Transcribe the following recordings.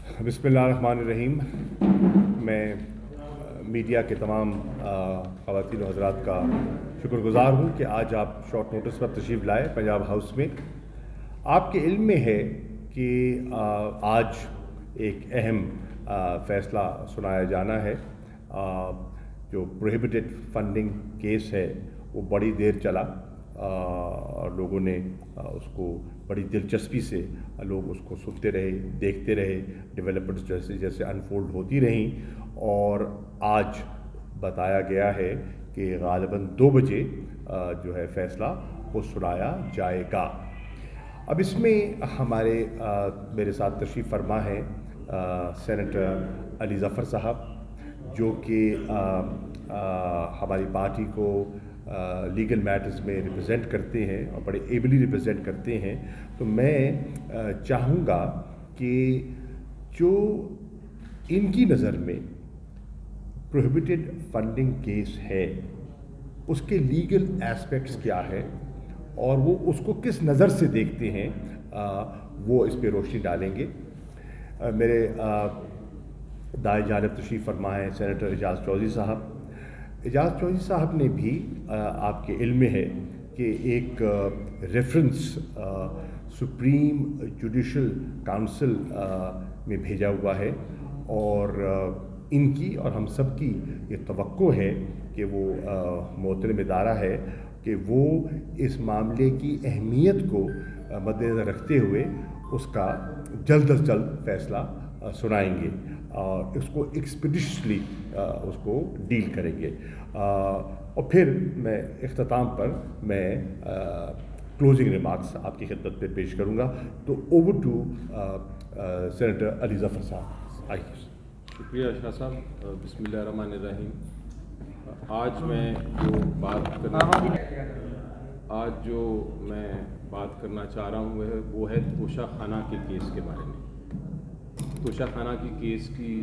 بسم اللہ الرحمن الرحیم. میں میڈیا کے تمام خواتین و حضرات کا شکر گزار ہوں کہ آج آپ شارٹ نوٹس پر تشریف لائے پنجاب ہاؤس میں. آپ کے علم میں ہے کہ آج ایک اہم فیصلہ سنایا جانا ہے. جو پروہیبٹڈ فنڈنگ کیس ہے وہ بڑی دیر چلا اور لوگوں نے اس کو بڑی دلچسپی سے لوگ اس کو سنتے رہے، دیکھتے رہے، ڈیولپمنٹس جیسے جیسے انفولڈ ہوتی رہیں، اور آج بتایا گیا ہے کہ غالباً 2 بجے جو ہے فیصلہ وہ سنایا جائے گا. اب اس میں میرے ساتھ تشریف فرما ہے سینیٹر علی ظفر صاحب، جو کہ ہماری پارٹی کو لیگل میٹرز میں ریپرزینٹ کرتے ہیں اور بڑے ایبلی ریپرزینٹ کرتے ہیں. تو میں چاہوں گا کہ جو ان کی نظر میں پروہیبٹڈ فنڈنگ کیس ہے اس کے لیگل ایسپیکٹس کیا ہے اور وہ اس کو کس نظر سے دیکھتے ہیں، وہ اس پہ روشنی ڈالیں گے. میرے دائیں جانب تشریف فرما ہے سینیٹر اعجاز چودھری صاحب. اعجاز چودھری صاحب نے بھی آپ کے علم میں ہے کہ ایک ریفرنس سپریم جوڈیشل کاؤنسل میں بھیجا ہوا ہے، اور ان کی اور ہم سب کی یہ توقع ہے کہ وہ محترم ادارہ ہے کہ وہ اس معاملے کی اہمیت کو مد نظر رکھتے ہوئے اس کا جلد از جلد فیصلہ سنائیں گے اور اس کو ایکسپیڈیشلی اس کو ڈیل کریں گے. اور پھر میں اختتام پر میں کلوزنگ ریمارکس آپ کی خدمت پہ پیش کروں گا. تو over to senator Ali Zafar صاحب. آئیے. شکریہ شاہ صاحب. بسم اللہ الرحمن الرحیم. آج میں بات کرنا چاہ رہا ہوں وہ ہے توشہ خانہ کے کیس کے بارے میں. توشہ خانہ کی کیس کی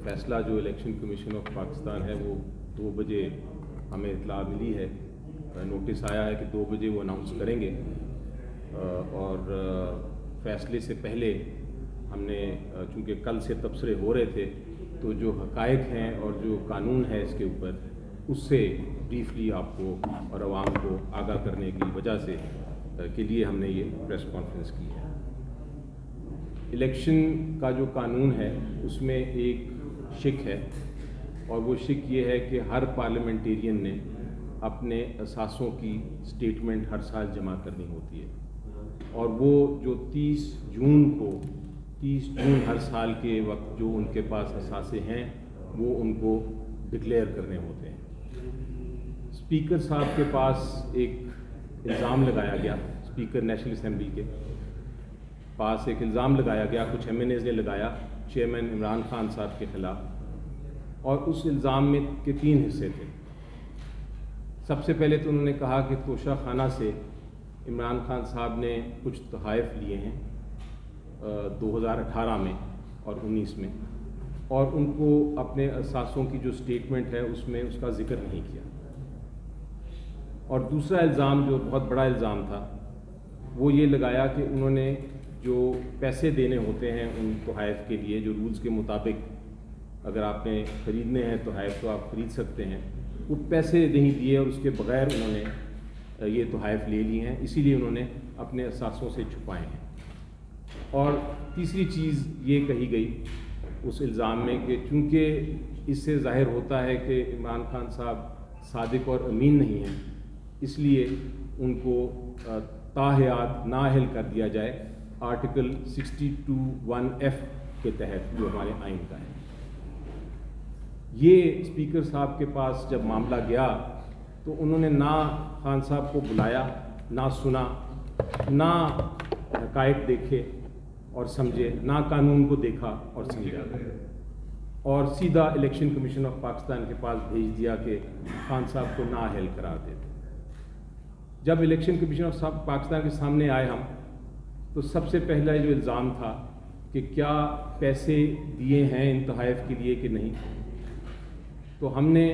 فیصلہ جو الیکشن کمیشن آف پاکستان ہے وہ 2 بجے ہمیں اطلاع ملی ہے، نوٹس آیا ہے کہ 2 بجے وہ اناؤنس کریں گے. اور فیصلے سے پہلے ہم نے چونکہ کل سے تبصرے ہو رہے تھے تو جو حقائق ہیں اور جو قانون ہے اس کے اوپر اس سے بریفلی آپ کو اور عوام کو آگاہ کرنے کی وجہ سے کے لیے ہم نے یہ پریس کانفرنس کی ہے. الیکشن کا جو قانون ہے اس میں ایک شق ہے، اور وہ شق یہ ہے کہ ہر پارلیمنٹیرین نے اپنے اثاثوں کی سٹیٹمنٹ ہر سال جمع کرنی ہوتی ہے، اور وہ جو 30 جون ہر سال کے وقت جو ان کے پاس اثاثے ہیں وہ ان کو ڈکلیئر کرنے ہوتے ہیں. اسپیکر صاحب کے پاس ایک الزام لگایا گیا، اسپیکر نیشنل اسمبلی کے پاس ایک الزام لگایا گیا، کچھ ایم این ایز نے لگایا چیئرمین عمران خان صاحب کے خلاف، اور اس الزام میں کے 3 حصے تھے. سب سے پہلے تو انہوں نے کہا کہ توشہ خانہ سے عمران خان صاحب نے کچھ تحائف لیے ہیں 2018 میں اور 19 میں، اور ان کو اپنے اثاثوں کی جو سٹیٹمنٹ ہے اس میں اس کا ذکر نہیں کیا. اور دوسرا الزام جو بہت بڑا الزام تھا وہ یہ لگایا کہ انہوں نے جو پیسے دینے ہوتے ہیں ان تحائف کے لیے، جو رولز کے مطابق اگر آپ نے خریدنے ہیں تحائف تو آپ خرید سکتے ہیں، وہ پیسے نہیں دیے اور اس کے بغیر انہوں نے یہ تحائف لے لی ہیں، اسی لیے انہوں نے اپنے اثاثوں سے چھپائے ہیں. اور تیسری چیز یہ کہی گئی اس الزام میں کہ چونکہ اس سے ظاہر ہوتا ہے کہ عمران خان صاحب صادق اور امین نہیں ہیں، اس لیے ان کو تاحیات نااہل کر دیا جائے آرٹیکل 62(1)(f) کے تحت جو ہمارے آئین کا ہے. یہ اسپیکر صاحب کے پاس جب معاملہ گیا تو انہوں نے نہ خان صاحب کو بلایا، نہ سنا، نہ حقائق دیکھے اور سمجھے، نہ قانون کو دیکھا اور سمجھا، اور سیدھا الیکشن کمیشن آف پاکستان کے پاس بھیج دیا کہ خان صاحب کو نااہل قرار دے دیں. جب الیکشن کمیشن آف پاکستان کے سامنے آئے ہم تو سب سے پہلا جو الزام تھا کہ کیا پیسے دیے ہیں ان تحائف کے لیے کہ نہیں. تو ہم نے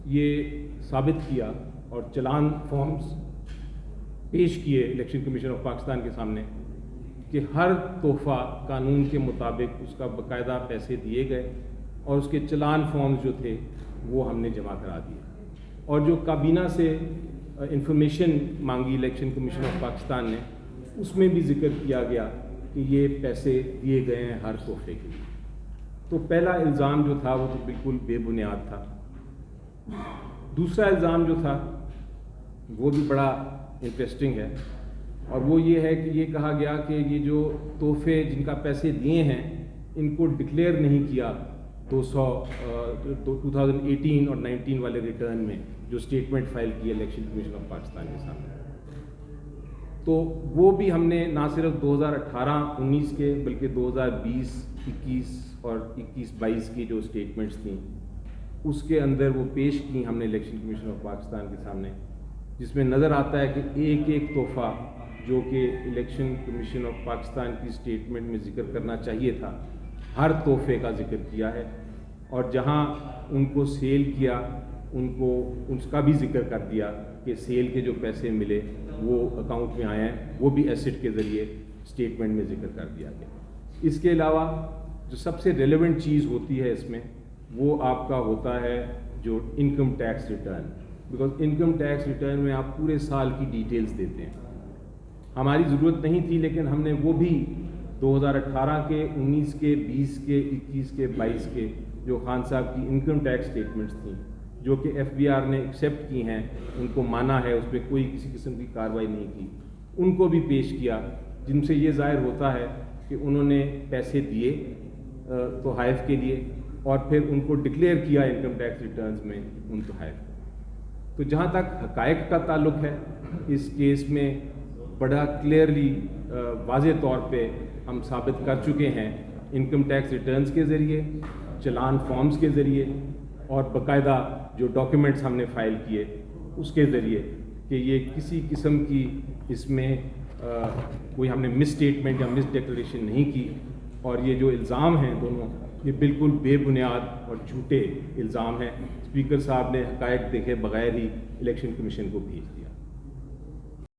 یہ ثابت کیا اور چلان فارمز پیش کیے الیکشن کمیشن آف پاکستان کے سامنے کہ ہر تحفہ قانون کے مطابق اس کا باقاعدہ پیسے دیے گئے اور اس کے چلان فارمز جو تھے وہ ہم نے جمع کرا دیے، اور جو کابینہ سے انفارمیشن مانگی الیکشن کمیشن آف پاکستان نے، اس میں بھی ذکر کیا گیا کہ یہ پیسے دیے گئے ہیں ہر تحفے کے لیے۔ تو پہلا الزام جو تھا وہ تو بالکل بے بنیاد تھا۔ دوسرا الزام جو تھا وہ بھی بڑا انٹرسٹنگ ہے، اور وہ یہ ہے کہ یہ کہا گیا کہ یہ جو تحفے جن کا پیسے دیے ہیں ان کو ڈکلیئر نہیں کیا 2018 اور 19 والے ریٹرن میں جو اسٹیٹمنٹ فائل کی الیکشن کمیشن آف پاکستان کے سامنے۔ تو وہ بھی ہم نے نہ صرف 2018-19 کے بلکہ 2020-21 اور 21-22 کی جو اسٹیٹمنٹس تھیں اس کے اندر وہ پیش کی ہم نے الیکشن کمیشن آف پاکستان کے سامنے، جس میں نظر آتا ہے کہ ایک ایک تحفہ جو کہ الیکشن کمیشن آف پاکستان کی اسٹیٹمنٹ میں ذکر کرنا چاہیے تھا، ہر تحفے کا ذکر کیا ہے، اور جہاں ان کو سیل کیا ان کو اس کا بھی ذکر کر دیا کہ سیل کے جو پیسے ملے وہ اکاؤنٹ میں آئے ہیں، وہ بھی ایسٹ کے ذریعے اسٹیٹمنٹ میں ذکر کر دیا گیا۔ اس کے علاوہ جو سب سے ریلیونٹ چیز ہوتی ہے اس میں وہ آپ کا ہوتا ہے جو income tax return, because income tax return میں آپ پورے سال کی ڈیٹیلز دیتے ہیں۔ ہماری ضرورت نہیں تھی لیکن ہم نے وہ بھی 2018 کے، 19 کے، 20 کے، 21 کے، 22 کے جو خان صاحب کی انکم ٹیکس اسٹیٹمنٹس تھیں جو کہ ایف بی آر نے ایکسیپٹ کی ہیں، ان کو مانا ہے، اس پہ کوئی کسی قسم کی کارروائی نہیں کی، ان کو بھی پیش کیا، جن سے یہ ظاہر ہوتا ہے کہ انہوں نے پیسے دیے تحائف کے لیے اور پھر ان کو ڈکلیئر کیا انکم ٹیکس ریٹرنز میں ان تحائف کو۔ تو جہاں تک حقائق کا تعلق ہے اس کیس میں بڑا کلیئرلی واضح طور پہ ہم ثابت کر چکے ہیں انکم ٹیکس ریٹرنز کے ذریعے، چلان فارمز کے ذریعے اور باقاعدہ جو ڈاکیومنٹس ہم نے فائل کیے اس کے ذریعے کہ یہ کسی قسم کی اس میں کوئی ہم نے مس اسٹیٹمنٹ یا مس ڈیکلریشن نہیں کی، اور یہ جو الزام ہیں دونوں یہ بالکل بے بنیاد اور جھوٹے الزام ہیں۔ اسپیکر صاحب نے حقائق دیکھے بغیر ہی الیکشن کمیشن کو بھیج دیا۔